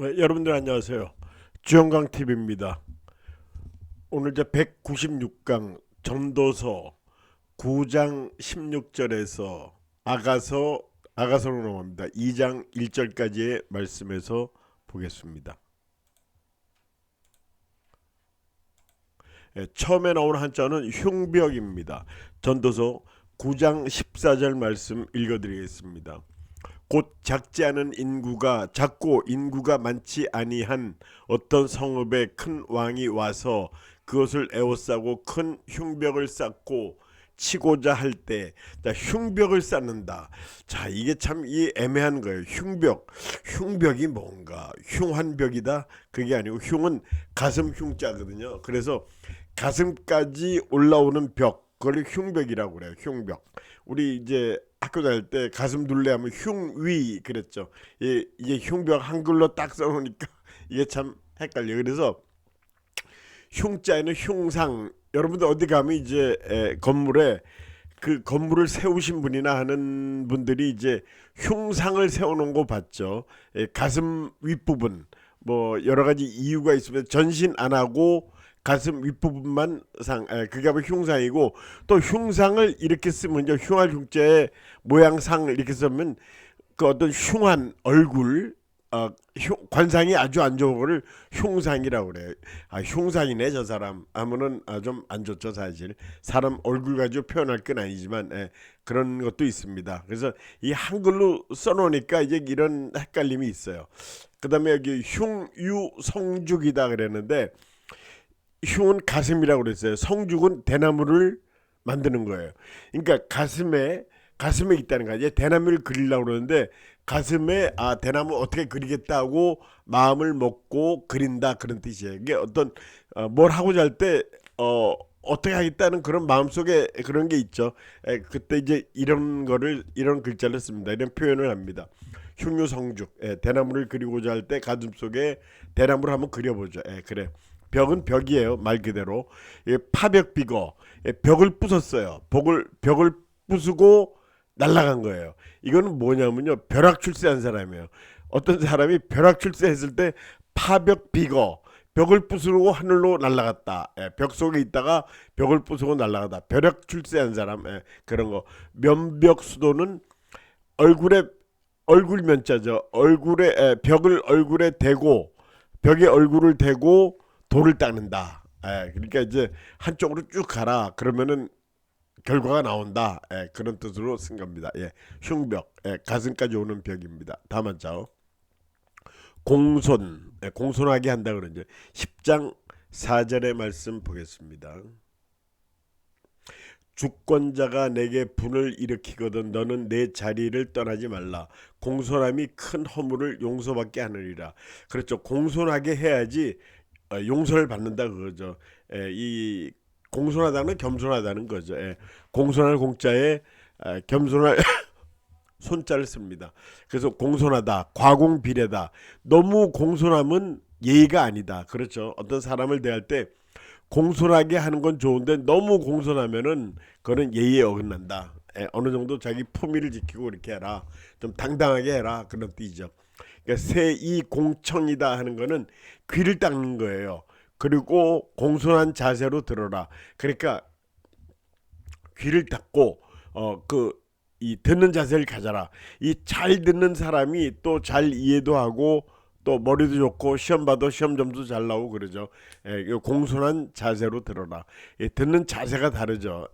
여러분들 안녕하세요. 주영강 TV입니다. 오늘 제 196강 전도서 9장 16절에서 아가서로 넘어갑니다. 2장 1절까지의 말씀에서 보겠습니다. 처음에 나오는 한자는 흉벽입니다. 전도서 9장 14절 말씀 읽어드리겠습니다. 곧 작고 인구가 많지 아니한 어떤 성읍에 큰 왕이 와서 그것을 에워싸고 큰 흉벽을 쌓고 치고자 할 때, 자, 흉벽을 쌓는다. 자, 이게 참 이 애매한 거예요. 흉벽이 뭔가? 흉한 벽이다. 그게 아니고 흉은 가슴 흉자거든요. 그래서 가슴까지 올라오는 벽, 그걸 흉벽이라고 그래요. 흉벽. 우리 이제 학교 다닐 때 가슴 둘레하면 흉위 그랬죠. 이게 흉벽 한글로 딱 써놓으니까 이게 참 헷갈려. 그래서 흉자에는 흉상. 여러분들 어디 가면 이제 건물에 그 건물을 세우신 분이나 하는 분들이 이제 흉상을 세워놓은 거 봤죠. 가슴 윗부분 뭐 여러 가지 이유가 있으면 전신 안 하고 가슴 윗부분만 그게 바로 흉상이고, 또 흉상을 이렇게 쓰면 이제 흉할 흉자의 모양상을 이렇게 쓰면 그 어떤 흉한 얼굴, 관상이 아주 안 좋은 거를 흉상이라고 그래요. 아, 흉상이네 저 사람 하면은 좀 안 좋죠. 사실 사람 얼굴 가지고 표현할 건 아니지만 그런 것도 있습니다. 그래서 이 한글로 써놓으니까 이제 이런 헷갈림이 있어요. 그다음에 여기 흉유성죽이다 그랬는데, 흉은 가슴이라고 그랬어요. 성죽은 대나무를 만드는 거예요. 그러니까 가슴에 있다는 거야. 이제 대나무를 그리려고 그러는데 가슴에 대나무 어떻게 그리겠다고 마음을 먹고 그린다, 그런 뜻이에요. 이게 어떤 뭘 하고자 할 때 어떻게 하겠다는 그런 마음속에 그런 게 있죠. 그때 이제 이런 글자를 씁니다. 이런 표현을 합니다. 흉유성죽. 대나무를 그리고자 할 때 가슴속에 대나무를 한번 그려보죠. 그래. 벽은 벽이에요. 말 그대로. 파벽비거. 벽을 부쉈어요. 벽을 부수고 날아간 거예요. 이거는 뭐냐면요, 벼락출세한 사람이에요. 어떤 사람이 벼락출세했을 때 파벽비거, 벽을 부수고 하늘로 날아갔다. 벽 속에 있다가 벽을 부수고 날아가다. 벼락출세한 사람. 그런 거. 면벽수도는 얼굴에 얼굴 면자죠. 벽을 얼굴에 대고, 벽에 얼굴을 대고 돌을 닦는다. 그러니까 이제 한쪽으로 쭉 가라. 그러면은 결과가 나온다. 그런 뜻으로 쓴 겁니다. 흉벽, 가슴까지 오는 벽입니다. 다음 한자 공손, 공손하게 한다 그러죠. 10장 4절의 말씀 보겠습니다. 주권자가 내게 분을 일으키거든 너는 내 자리를 떠나지 말라. 공손함이 큰 허물을 용서받게 하느니라. 그렇죠. 공손하게 해야지 용서를 받는다 그거죠. 이 공손하다는 겸손하다는 거죠. 공손할 공자에 겸손할 손자를 씁니다. 그래서 공손하다, 과공비례다. 너무 공손함은 예의가 아니다. 그렇죠. 어떤 사람을 대할 때 공손하게 하는 건 좋은데 너무 공손하면은 그거는 예의에 어긋난다. 어느 정도 자기 품위를 지키고 이렇게 해라. 좀 당당하게 해라. 그런 뜻이죠. 그러니까 세이 공청이다 하는 거는 귀를 닦는 거예요. 그리고 공손한 자세로 들어라. 그러니까 귀를 닫고 그 이 듣는 자세를 가져라. 이 잘 듣는 사람이 또 잘 이해도 하고 또 머리도 좋고 시험 봐도 시험 점수 잘 나오고 그러죠. 이 공손한 자세로 들어라. 듣는 자세가 다르죠.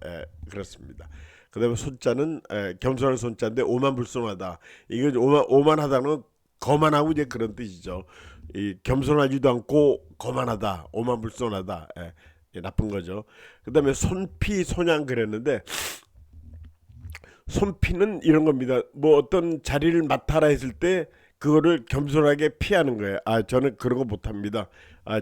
그렇습니다. 그다음에 손자는 겸손한 손자인데 오만불손하다. 이거 오만하다는 거만하고 이제 그런 뜻이죠. 이 겸손하지도 않고 거만하다, 오만불손하다. 나쁜 거죠. 그다음에 손피 손양 그랬는데, 손피는 이런 겁니다. 뭐 어떤 자리를 맡아라 했을 때 그거를 겸손하게 피하는 거예요. 저는 그런 거 못합니다.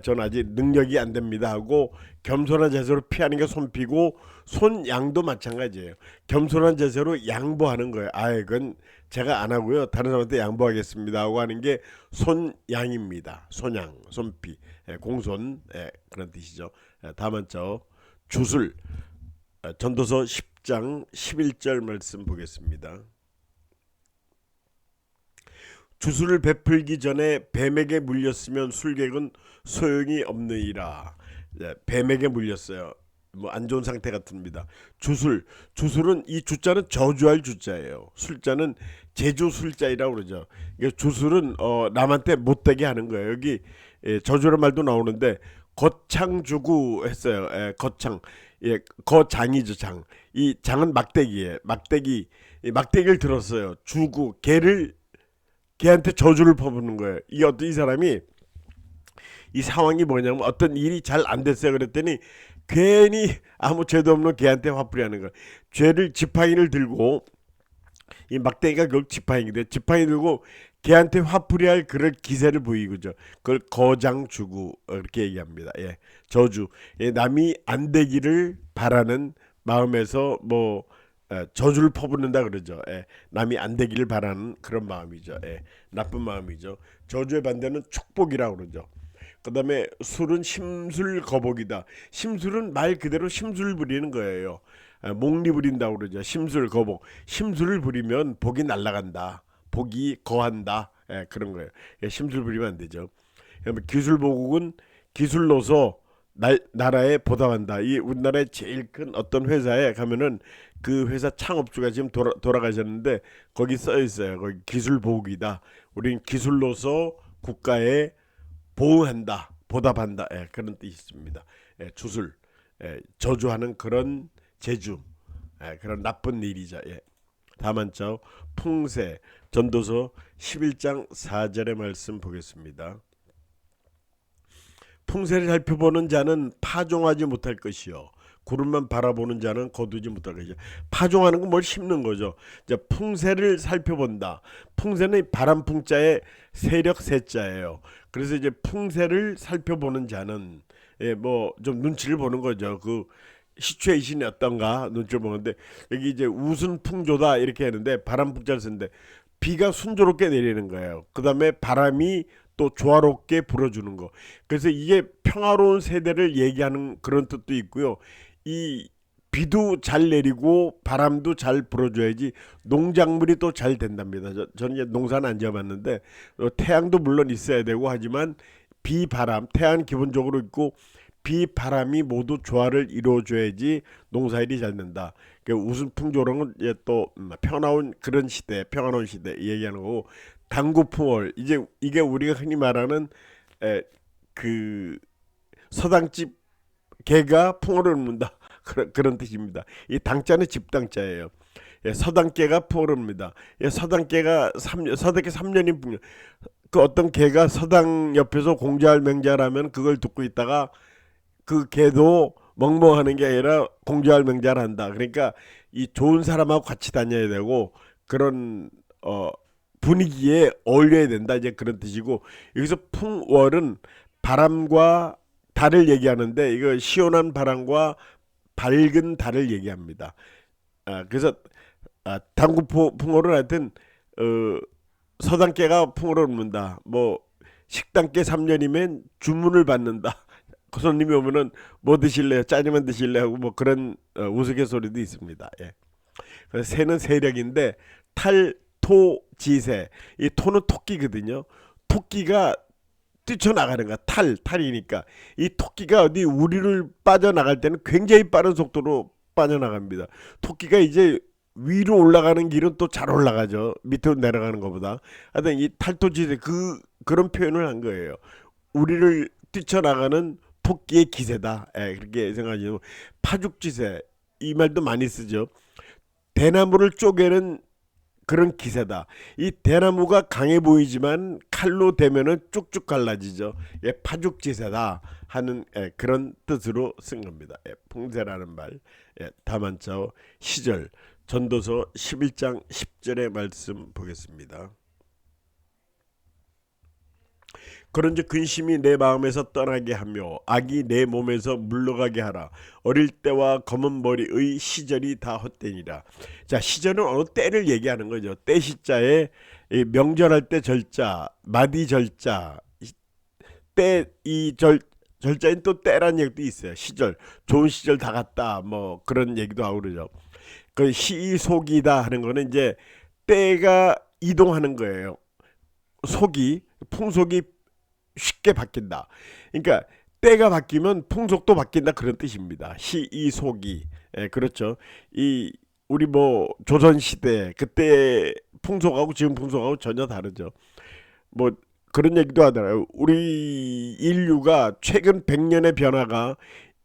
저는 아직 능력이 안 됩니다 하고 겸손한 자세로 피하는 게 손피고, 손양도 마찬가지예요. 겸손한 자세로 양보하는 거예요. 그건 제가 안 하고요. 다른 사람한테 양보하겠습니다 하고 하는 게 손양입니다. 손양, 손피, 공손, 그런 뜻이죠. 다음 한자 주술. 전도서 10장 11절 말씀 보겠습니다. 주술을 베풀기 전에 뱀에게 물렸으면 술객은 소용이 없느니라. 뱀에게 물렸어요. 뭐 안 좋은 상태 같습니다. 주술은 이 주자는 저주할 주자예요. 술자는 제주 술자이라고 그러죠. 주술은 남한테 못되게 하는 거예요. 여기 저주란 말도 나오는데 거창주구 했어요. 거창. 거장이죠, 장. 이 장은 막대기예요. 막대기. 이 막대기를 들었어요. 주구 걔한테 저주를 퍼붓는 거예요. 이 사람이 이 상황이 뭐냐면 어떤 일이 잘 안 됐어요. 그랬더니 괜히 아무 죄도 없는 걔한테 화풀이하는 거예요. 지팡이를 들고 이 막대기가 그 지팡이인데 지팡이 들고 걔한테 화풀이할 그런 기세를 보이고죠. 그걸 거장주구 이렇게 얘기합니다. 저주. 남이 안 되기를 바라는 마음에서 뭐 저주를 퍼붓는다 그러죠. 남이 안 되기를 바라는 그런 마음이죠. 나쁜 마음이죠. 저주의 반대는 축복이라고 그러죠. 그다음에 술은 심술거복이다. 심술은 말 그대로 심술 부리는 거예요. 목리 부린다고 그러죠. 심술거복. 심술을 부리면 복이 날아간다. 복이 거한다. 그런 거예요. 심술 부리면 안 되죠. 기술보국은 기술로서 나라에 보답한다. 이 우리나라의 제일 큰 어떤 회사에 가면은 그 회사 창업주가 지금 돌아가셨는데 거기 써 있어요. 거기 기술보국이다. 우린 기술로서 국가에 보응한다, 보답한다. 그런 뜻이 있습니다. 주술, 저주하는 그런 재주, 그런 나쁜 일이죠. 다만 저 풍세, 전도서 11장 4절의 말씀 보겠습니다. 풍세를 살펴보는 자는 파종하지 못할 것이요 구름만 바라보는 자는 거두지 못할 것이요. 파종하는 건 뭘 심는 거죠. 이제 풍세를 살펴본다. 풍세는 바람풍자의 세력 세자예요. 그래서 이제 풍세를 살펴보는 자는 뭐 좀 눈치를 보는 거죠. 그 시츄에이션이 어떤가 눈치를 보는데 여기 이제 우순 풍조다 이렇게 하는데 바람풍자를 쓰는데 비가 순조롭게 내리는 거예요. 그 다음에 바람이 또 조화롭게 불어주는 거. 그래서 이게 평화로운 세대를 얘기하는 그런 뜻도 있고요. 이 비도 잘 내리고 바람도 잘 불어줘야지 농작물이 또 잘 된답니다. 저는 이제 농사는 안 지어봤는데 태양도 물론 있어야 되고 하지만 비, 바람, 태양 기본적으로 있고 비, 바람이 모두 조화를 이루어줘야지 농사일이 잘 된다. 우순풍조랑은 또 평화로운 그런 시대, 평화로운 시대 얘기하는 거고 당구풍월 이게 우리가 흔히 말하는 그 서당집 개가 풍어를 읊는다 그런 뜻입니다. 이 당자는 집당자예요. 서당개가 풍어를 뭅니다. 서당개 3년인 풍년. 그 어떤 개가 서당 옆에서 공자할 맹자라면 그걸 듣고 있다가 그 개도 멍멍하는 게 아니라 공자할 맹자를 한다. 그러니까 이 좋은 사람하고 같이 다녀야 되고 그런 분위기에 어울려야 된다. 이제 그런 뜻이고 여기서 풍월은 바람과 달을 얘기하는데 이거 시원한 바람과 밝은 달을 얘기합니다. 그래서 당구풍어는 하여튼 서당개가 풍어를 읊는다. 뭐 식당개 3년이면 주문을 받는다. 손님이 오면은 뭐 드실래요? 짜장면 드실래요? 하고 뭐 그런 우스갯소리도 있습니다. 그래서 새는 세력인데 탈토지새. 이 토는 토끼거든요. 토끼가 뛰쳐나가는 거야. 탈이니까 이 토끼가 어디 우리를 빠져나갈 때는 굉장히 빠른 속도로 빠져나갑니다. 토끼가 이제 위로 올라가는 길은 또 잘 올라가죠. 밑으로 내려가는 것보다. 하여튼 이 탈토지새 그런 표현을 한 거예요. 우리를 뛰쳐나가는 토끼의 기세다. 그렇게 생각하시고 파죽지세 이 말도 많이 쓰죠. 대나무를 쪼개는 그런 기세다. 이 대나무가 강해 보이지만 칼로 대면은 쭉쭉 갈라지죠. 파죽지세다 하는 그런 뜻으로 쓴 겁니다. 풍세라는 말. 다만 저 시절 전도서 11장 10절의 말씀 보겠습니다. 그런즉 근심이 내 마음에서 떠나게 하며 악이 내 몸에서 물러가게 하라. 어릴 때와 검은 머리의 시절이 다 헛되니라. 자, 시절은 어느 때를 얘기하는 거죠. 때 시자에 명절할 때 절자, 마디 절자, 때 이 절자인 또 때라는 얘기도 있어요. 시절, 좋은 시절 다 갔다 뭐 그런 얘기도 하고 그러죠. 그 시속이다 하는 거는 이제 때가 이동하는 거예요. 속이 풍속이 쉽게 바뀐다. 그러니까 때가 바뀌면 풍속도 바뀐다 그런 뜻입니다. 시이속이. 예, 그렇죠. 이 우리 뭐 조선 시대 그때 풍속하고 지금 풍속하고 전혀 다르죠. 뭐 그런 얘기도 하더라고요. 우리 인류가 최근 100년의 변화가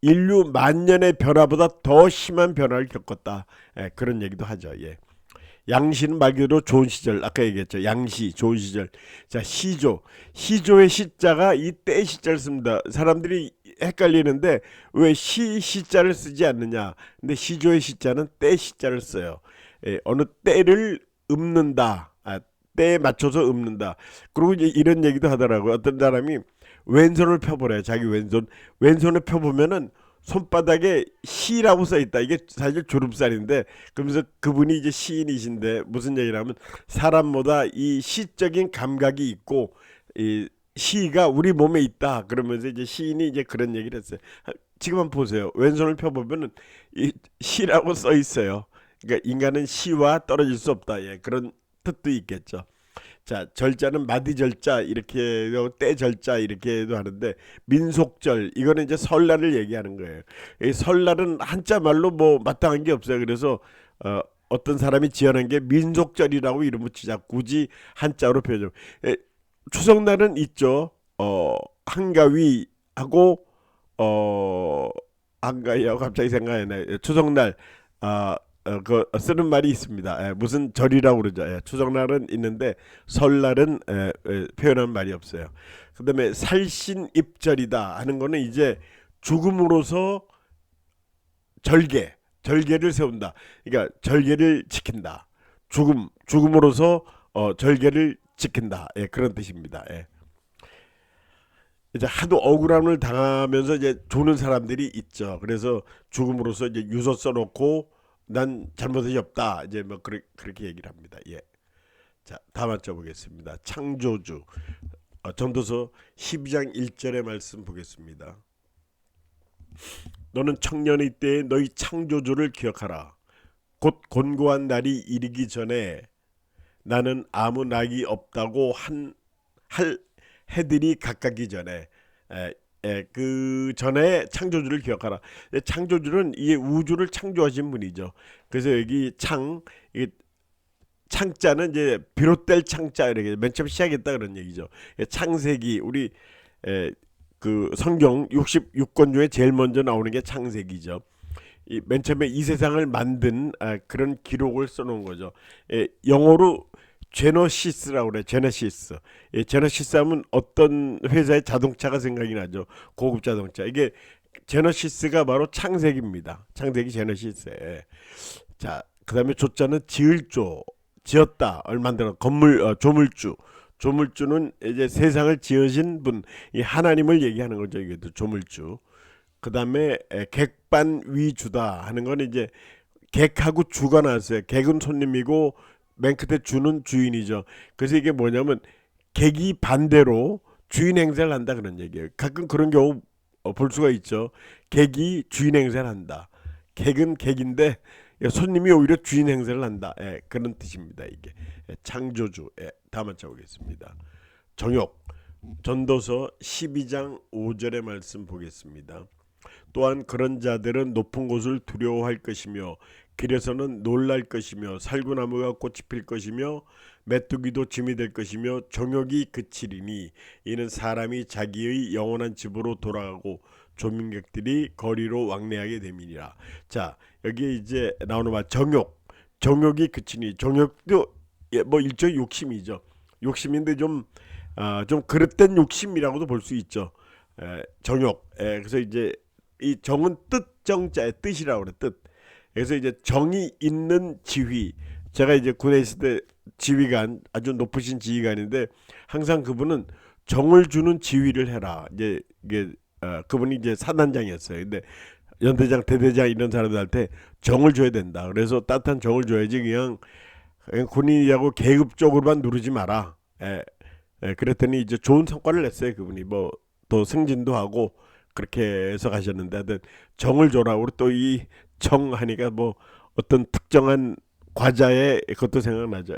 인류 만년의 변화보다 더 심한 변화를 겪었다. 예, 그런 얘기도 하죠. 예. 양시는 말 그대로 좋은 시절, 아까 얘기했죠. 양시 좋은 시절. 자, 시조. 시조의 시자가 이 때 시자를 씁니다. 사람들이 헷갈리는데 왜 시자를 쓰지 않느냐. 근데 시조의 시자는 때 시자를 써요. 예, 어느 때를 읊는다. 때에 맞춰서 읊는다. 그리고 이제 이런 얘기도 하더라고요. 어떤 사람이 왼손을 펴보래요. 자기 왼손을 펴보면은 손바닥에 시라고 써 있다. 이게 사실 주름살인데, 그러면서 그분이 이제 시인이신데 무슨 얘기를 하면, 사람보다 이 시적인 감각이 있고 이 시가 우리 몸에 있다. 그러면서 이제 시인이 이제 그런 얘기를 했어요. 지금 한번 보세요. 왼손을 펴보면은 이 시라고 써 있어요. 그러니까 인간은 시와 떨어질 수 없다. 예, 그런 뜻도 있겠죠. 자, 절자는 마디절자 이렇게 때절자 이렇게도 하는데, 민속절 이거는 이제 설날을 얘기하는 거예요. 이 설날은 한자 말로 뭐 마땅한 게 없어요. 그래서 어떤 사람이 지어낸 게 민속절이라고 이름 붙이자, 굳이 한자로 표현. 예, 추석날은 있죠. 한가위하고 어 한가위하고 갑자기 생각이 나요. 추석날 아 그 쓰는 말이 있습니다. 예, 무슨 절이라고 그러죠. 예, 추석날은 있는데 설날은 표현한 말이 없어요. 그다음에 살신입절이다 하는 거는 이제 죽음으로서 절개를 세운다. 그러니까 절개를 지킨다. 죽음으로서 절개를 지킨다. 예, 그런 뜻입니다. 예. 이제 하도 억울함을 당하면서 이제 조는 사람들이 있죠. 그래서 죽음으로써 이제 유서 써놓고 난 잘못이 없다. 이제 뭐 그렇게 얘기를 합니다. 예. 자, 다음 한자 보겠습니다. 창조주. 전도서 12장 1절의 말씀 보겠습니다. 너는 청년의 때에 너희 창조주를 기억하라. 곧 곤고한 날이 이르기 전에 나는 아무 낙이 없다고 할 해들이 가깝기 전에, 그 전에 창조주를 기억하라. 창조주는 이 우주를 창조하신 분이죠. 그래서 여기 이 창자는 이제 비롯될 창자, 이렇게 맨 처음 시작했다 그런 얘기죠. 창세기, 우리 그 성경 66권 중에 제일 먼저 나오는 게 창세기죠. 이 맨 처음에 이 세상을 만든 그런 기록을 써놓은 거죠. 영어로 제너시스라고 그래. 제너시스. 제너시스 하면 어떤 회사의 자동차가 생각이 나죠. 고급 자동차. 이게 제너시스가 바로 창세기입니다. 창세기 제너시스. 자, 그다음에 조자는 지을조. 지었다. 만들어 건물, 조물주. 조물주는 이제 세상을 지으신 분, 이 하나님을 얘기하는 거죠. 이게 또 조물주. 그다음에 객반위주다 하는 건 이제 객하고 주가 나왔어요. 객은 손님이고 맨 끝에 주는 주인이죠. 그래서 이게 뭐냐면 객이 반대로 주인 행세를 한다 그런 얘기예요. 가끔 그런 경우 볼 수가 있죠. 객이 주인 행세를 한다. 객은 객인데 손님이 오히려 주인 행세를 한다. 예, 그런 뜻입니다. 이게 창조주. 다음 한자 보겠습니다. 정욕. 전도서 12장 5절의 말씀 보겠습니다. 또한 그런 자들은 높은 곳을 두려워할 것이며 길에서는 놀랄 것이며 살구나무가 꽃이 필 것이며 메뚜기도 짐이 될 것이며 정욕이 그치리니 이는 사람이 자기의 영원한 집으로 돌아가고 조민객들이 거리로 왕래하게 됨이니라. 자, 여기 이제 나오는 말 정욕이 그치니, 정욕도 뭐 일종의 욕심이죠. 욕심인데 좀 그릇된 욕심이라고도 볼 수 있죠. 정욕. 그래서 이제 이 정은 뜻정자의 뜻이라고 그래. 뜻. 그래서 이제 정이 있는 지휘. 제가 이제 군에 있을 때 지휘관, 아주 높으신 지휘관인데 항상 그분은 정을 주는 지휘를 해라. 이제 이게 그분이 이제 사단장이었어요. 근데 연대장, 대대장 이런 사람들한테 정을 줘야 된다. 그래서 따뜻한 정을 줘야지 그냥 군인이라고 계급적으로만 누르지 마라. 그랬더니 이제 좋은 성과를 냈어요. 그분이 뭐 또 승진도 하고 그렇게 해서 가셨는데, 하여튼 정을 줘라. 우리 또 이 정 하니까 뭐 어떤 특정한 과자의 그것도 생각나죠.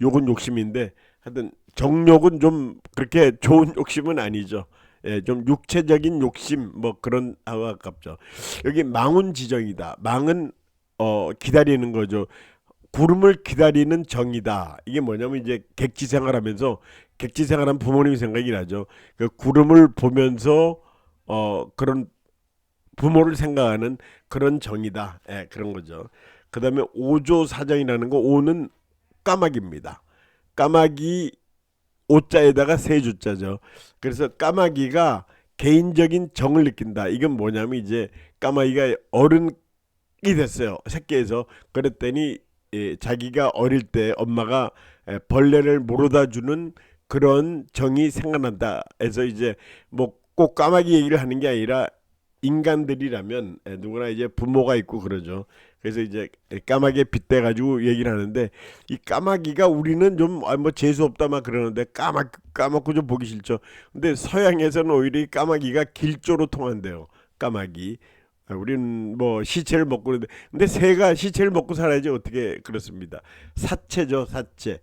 욕은 욕심인데 하여튼 정욕은 좀 그렇게 좋은 욕심은 아니죠. 예, 좀 육체적인 욕심 뭐 그런 아와 가깝죠. 여기 망운 지정이다. 망은 기다리는 거죠. 구름을 기다리는 정이다. 이게 뭐냐면 이제 객지 생활하면서 객지 생활한 부모님 생각이 나죠. 그 구름을 보면서 그런 부모를 생각하는 그런 정이다. 예, 그런 거죠. 그다음에 오조사정이라는 거 오는 까마귀입니다. 까마귀 오자에다가 세 주자죠. 그래서 까마귀가 개인적인 정을 느낀다. 이건 뭐냐면 이제 까마귀가 어른이 됐어요. 새끼에서 그랬더니 자기가 어릴 때 엄마가 벌레를 몰아다 주는 그런 정이 생각난다. 해서 이제 뭐 꼭 까마귀 얘기를 하는 게 아니라 인간들이라면 누구나 이제 부모가 있고 그러죠. 그래서 이제 까마귀에 빗대 가지고 얘기를 하는데 이 까마귀가 우리는 좀 뭐 재수 없다 막 그러는데 까맣고 좀 보기 싫죠. 근데 서양에서는 오히려 이 까마귀가 길조로 통한대요. 까마귀. 우리는 뭐 시체를 먹고 그러는데 근데 새가 시체를 먹고 살아야지 어떻게 그렇습니다. 사체죠, 사체.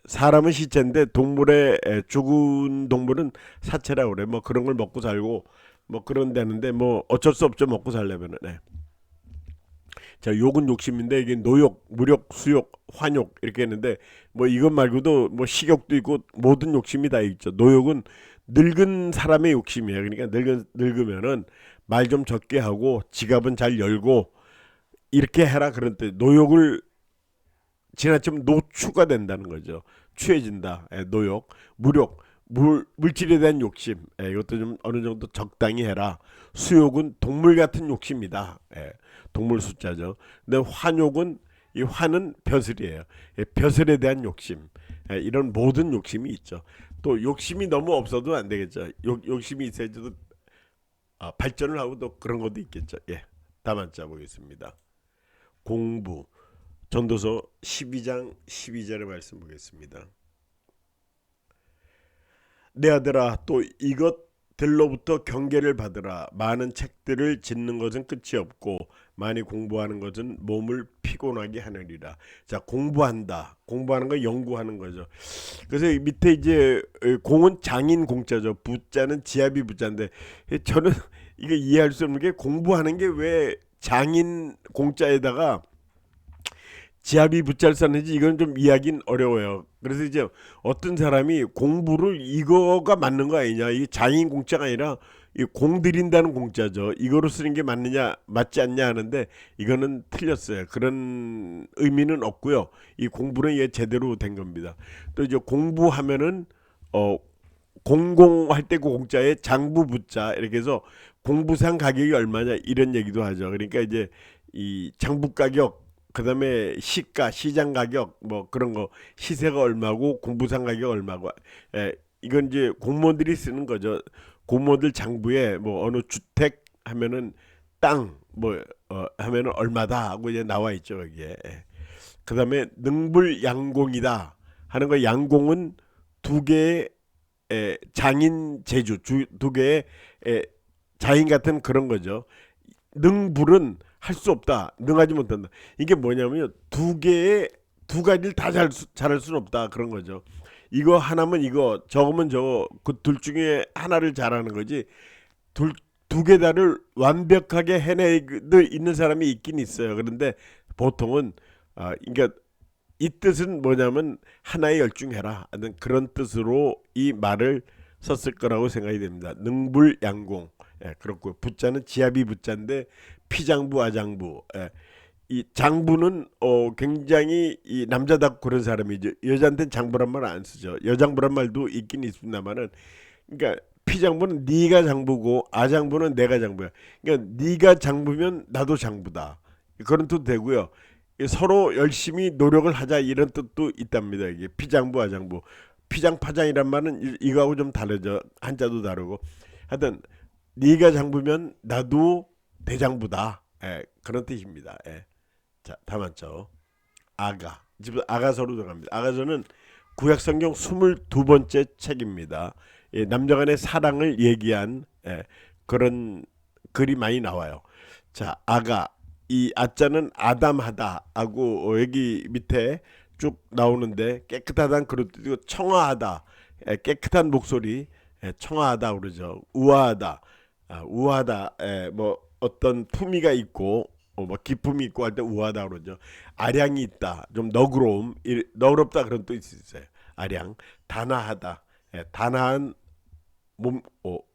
사람은 시체인데 동물의 죽은 동물은 사체라고 그래. 뭐 그런 걸 먹고 살고 뭐 그런 데는데 뭐 어쩔 수 없죠. 먹고 살려면은. 네. 자, 욕은 욕심인데 이게 노욕, 무욕, 수욕, 환욕 이렇게 했는데 뭐 이것 말고도 뭐 식욕도 있고 모든 욕심이 다 있죠. 노욕은 늙은 사람의 욕심이에요. 그러니까 늙으면은 말 좀 적게 하고 지갑은 잘 열고 이렇게 해라 그런 때 노욕을 지나치면 노추가 된다는 거죠. 취해진다. 노욕, 무력, 물질에 대한 욕심. 이것도 좀 어느 정도 적당히 해라. 수욕은 동물 같은 욕심이다. 동물 숫자죠. 근데 환욕은 이 환은 벼슬이에요. 벼슬에 대한 욕심. 이런 모든 욕심이 있죠. 또 욕심이 너무 없어도 안 되겠죠. 욕심이 있어야지도 발전을 하고 또 그런 것도 있겠죠. 예. 다만자 보겠습니다. 공부. 전도서 12장 12절의 말씀 보겠습니다. 내 아들아 또 이것들로부터 경계를 받으라. 많은 책들을 짓는 것은 끝이 없고 많이 공부하는 것은 몸을 피곤하게 하느니라. 자, 공부하는 거 연구하는 거죠. 그래서 밑에 이제 공은 장인 공자죠. 부자는 지아비 부자인데 저는 이거 이해할 수 없는 게 공부하는 게 왜 장인 공자에다가 지압이 붙잘 쌌는지 이건 좀 이해하긴 어려워요. 그래서 이제 어떤 사람이 공부를 이거가 맞는 거 아니냐, 이 장인 공짜가 아니라 이 공들인다는 공짜죠. 이거로 쓰는 게 맞느냐 맞지 않냐 하는데 이거는 틀렸어요. 그런 의미는 없고요. 이 공부는 얘 제대로 된 겁니다. 또 이제 공부하면은 어 공공할 때 그 공짜에 장부 붙자 이렇게 해서 공부상 가격이 얼마냐 이런 얘기도 하죠. 그러니까 이제 이 장부 가격 그다음에 시가 시장 가격 뭐 그런 거 시세가 얼마고 공부상 가격 얼마고 이건 이제 공무원들이 쓰는 거죠. 공무원들 장부에 뭐 어느 주택 하면은 땅 뭐 하면은 얼마다 하고 이제 나와 있죠 여기에. 그다음에 능불양공이다 하는 거 양공은 두 개의 장인 제주 두 개의 자인 같은 그런 거죠. 능불은 할 수 없다. 능하지 못한다. 이게 뭐냐면요. 두 가지를 다 잘할 수는 없다. 그런 거죠. 이거 하나면 이거, 저거면 저거, 그 둘 중에 하나를 잘하는 거지. 두 개 다를 완벽하게 해내고 있는 사람이 있긴 있어요. 그런데 보통은 그러니까 이 뜻은 뭐냐면 하나에 열중해라 하는 그런 뜻으로 이 말을 썼을 거라고 생각이 됩니다. 능불양공. 그렇고 부자는 지압이 부자인데 피장부 아장부. 이 장부는 굉장히 이 남자답고 그런 사람이죠. 여자한테는 장부란 말 안 쓰죠. 여장부란 말도 있긴 있습니다만은 그러니까 피장부는 네가 장부고 아장부는 내가 장부야. 그러니까 네가 장부면 나도 장부다. 그런 뜻도 되고요. 서로 열심히 노력을 하자 이런 뜻도 있답니다. 이게 피장부 아장부. 피장파장이란 말은 이거하고 좀 다르죠. 한자도 다르고. 하여튼 네가 장부면 나도 대장부다. 그런 뜻입니다. 자, 다 맞죠? 아가. 지금 아가서로 들어갑니다. 아가서는 구약성경 22번째 책입니다. 남녀간의 사랑을 얘기한 그런 글이 많이 나와요. 자, 아가. 이 아자는 아담하다 하고 여기 밑에 쭉쭉 나오는데 깨끗하다는 그릇 띄고 청아하다. 깨끗한 목소리. 청아하다 그러죠. 우아하다. 우아하다. 뭐 어떤 품위가 있고 뭐 기품이 있고 할 때 우아하다 그러죠. 아량이 있다. 좀 너그러움. 너그럽다 그런 뜻이 있어요. 아량. 단아하다. 단아한 몸,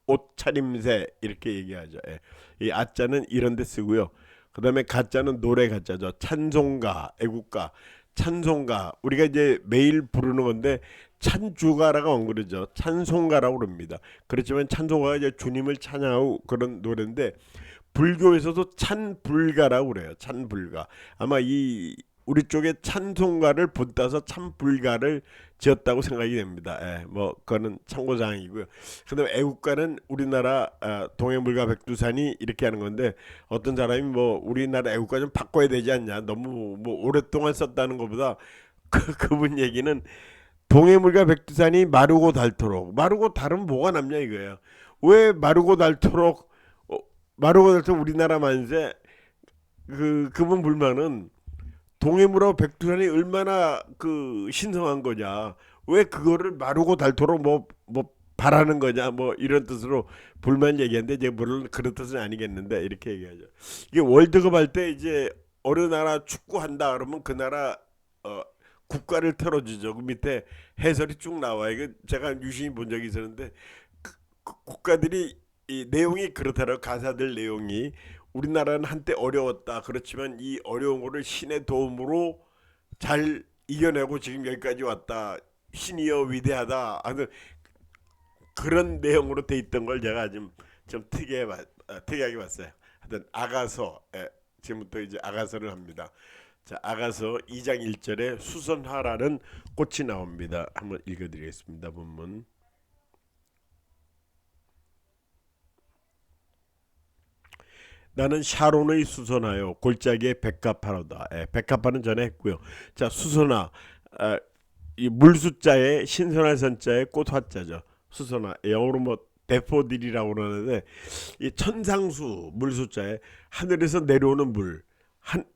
옷차림새 이렇게 얘기하죠. 이 아자는 이런 데 쓰고요. 그다음에 가자는 노래 가자죠. 찬송가, 애국가, 찬송가. 우리가 이제 매일 부르는 건데 찬주가라고 안 그러죠. 찬송가라고 그럽니다. 그렇지만 찬송가가 이제 주님을 찬양하고 그런 노래인데 불교에서도 찬불가라고 그래요. 찬불가. 아마 이 우리 쪽에 찬송가를 본따서 찬불가를 지었다고 생각이 됩니다. 뭐 그거는 참고사항이고요. 그다음에 애국가는 우리나라 동해물가 백두산이 이렇게 하는 건데 어떤 사람이 뭐 우리나라 애국가 좀 바꿔야 되지 않냐. 너무 뭐 오랫동안 썼다는 것보다 그분 얘기는 동해물과 백두산이 마르고 닳도록 마르고 닳으면 뭐가 남냐 이거예요. 왜 마르고 닳도록 마르고 닳도록 우리나라 만세 그분 불만은 동해물하고 백두산이 얼마나 그 신성한 거냐. 왜 그거를 마르고 닳도록 뭐 바라는 거냐. 뭐 이런 뜻으로 불만 얘기하는데 이제 물론 그런 뜻은 아니겠는데 이렇게 얘기하죠. 이게 월드컵 할 때 이제 어느 나라 축구한다 그러면 그 나라 어, 국가를 틀어주죠. 그 밑에 해설이 쭉 나와요. 이거 제가 유심히 본 적이 있었는데 그 국가들이 이 내용이 그렇더라고요. 가사들 내용이 우리나라는 한때 어려웠다. 그렇지만 이 어려운 거를 신의 도움으로 잘 이겨내고 지금 여기까지 왔다. 신이여 위대하다. 하는 그런 내용으로 돼 있던 걸 제가 좀 특이하게 봤어요. 하여튼 아가서 지금부터 이제 아가서를 합니다. 자, 아가서 2장 1절에 수선화라는 꽃이 나옵니다. 한번 읽어드리겠습니다. 본문. 나는 샤론의 수선화요 골짜기에 백합화로다. 백합화는 전에 했고요. 자, 수선화 이 물숫자에 신선한 선자에 꽃화자죠. 수선화 영어로 뭐 데포딜이라고 그러는데 이 천상수 물숫자에 하늘에서 내려오는 물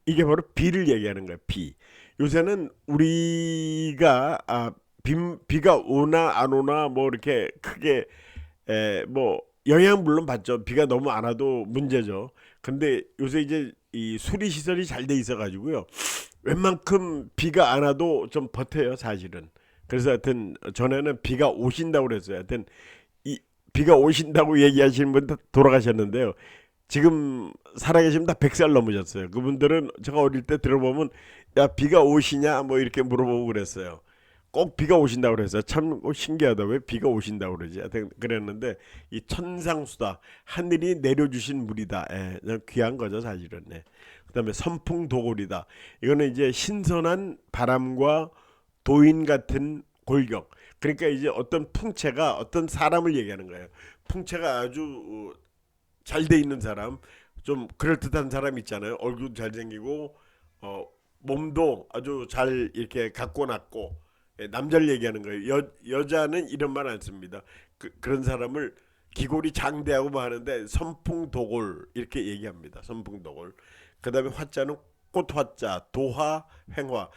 이게 바로 비를 얘기하는 거예요. 비. 요새는 우리가 비가 오나 안 오나 뭐 이렇게 크게 뭐 영향 물론 받죠. 비가 너무 안 와도 문제죠. 근데 요새 이제 이 수리 시설이 잘 돼 있어 가지고요. 웬만큼 비가 안 와도 좀 버텨요, 사실은. 그래서 하여튼 전에는 비가 오신다고 그랬어요. 하여튼 이 비가 오신다고 얘기하시는 분 다 돌아가셨는데요. 지금 살아계시면 다 100살 넘으셨어요. 그분들은 제가 어릴 때 들어보면 야 비가 오시냐 뭐 이렇게 물어보고 그랬어요. 꼭 비가 오신다고 그랬어요. 참 신기하다. 왜 비가 오신다고 그러지? 하여튼 그랬는데 이 천상수다. 하늘이 내려주신 물이다. 귀한 거죠 사실은. 그다음에 선풍도골이다. 이거는 이제 신선한 바람과 도인 같은 골격. 그러니까 이제 어떤 풍채가 어떤 사람을 얘기하는 거예요. 풍채가 아주 잘 돼 있는 사람, 좀 그럴듯한 사람 있잖아요. 얼굴 잘생기고 몸도 아주 잘 이렇게 갖고 났고 남자를 얘기하는 거예요. 여자는 이런 말 안 씁니다. 그런 사람을 기골이 장대하고 뭐 하는데 선풍도골 이렇게 얘기합니다. 선풍도골. 그다음에 화자는 꽃화자, 도화, 횡화.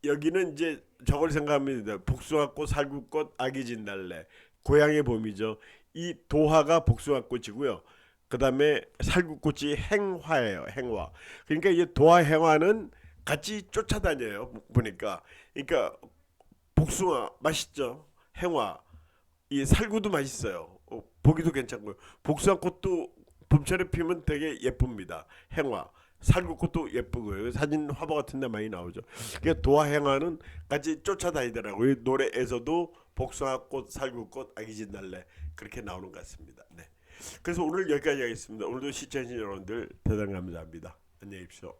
여기는 이제 저걸 생각합니다. 복숭아꽃, 살구꽃, 아기진달래. 고향의 봄이죠. 이 도화가 복숭아꽃이고요. 그다음에 살구꽃이 행화예요. 행화. 그러니까 이제 도화 행화는 같이 쫓아다녀요. 보니까. 그러니까 복숭아 맛있죠. 행화. 이 살구도 맛있어요. 보기도 괜찮고요. 복숭아꽃도 봄철에 피면 되게 예쁩니다. 행화. 살구꽃도 예쁘고요. 사진 화보 같은 데 많이 나오죠. 그러니까 도화행화는 같이 쫓아다니더라고요. 노래에서도 복숭아꽃, 살구꽃, 아기진달래 그렇게 나오는 것 같습니다. 네. 그래서 오늘 여기까지 하겠습니다. 오늘도 시청해주신 여러분들 대단히 감사합니다. 안녕히 계십시오.